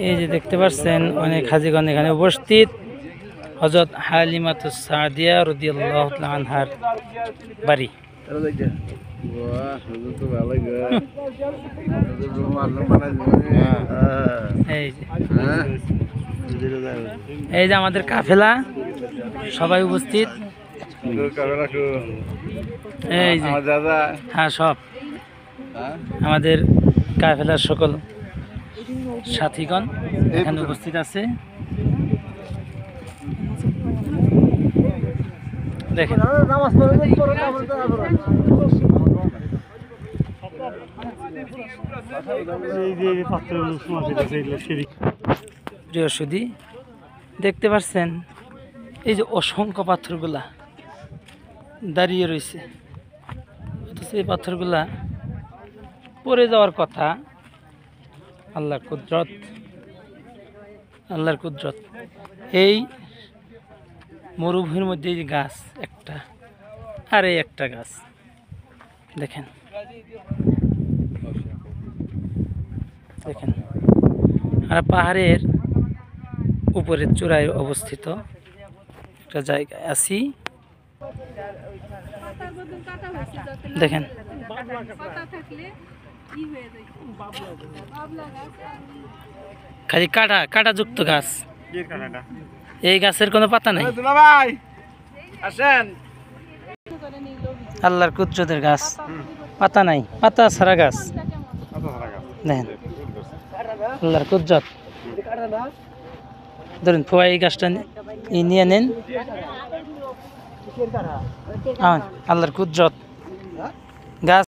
এই যে দেখতে পাচ্ছেন অনেক হাজীগণ এখানে উপস্থিত। হযরত হালিমাতুস সাদিয়া রাদিয়াল্লাহু তাআলা আনহার বাড়ি। এই যে আমাদের কাফেলা সবাই উপস্থিত। এই যে হ্যাঁ সব আমাদের কাফেলার সকল সাথীগণ এখানে উপস্থিত আছে। দেখেন প্রিয় সুধী দেখতে পাচ্ছেন এই যে অসংখ্য পাথরগুলা দাঁড়িয়ে রয়েছে, অথচ এই পাথরগুলা পড়ে যাওয়ার কথা। আল্লাহর কুদরত, আল্লাহর কুদরত। এই মরুভূমির মধ্যে এই যে গাছ একটা আর এই একটা গাছ দেখেন, দেখেন আর পাহাড়ের উপরের চূড়ায় অবস্থিত একটা জায়গায় আছি। দেখেন খালি কাটা কাটা যুক্ত গাছ, এই গাছের কোনো পাতা নাই। আল্লাহর কুদরতের গাছ, পাতা নাই, পাতা ছাড়া গাছ। দেখেন আল্লাহর কুদরত। ধরুন ফুয়া এই গাছটা নিয়ে নেন, আল্লাহর কুদরত গাছ।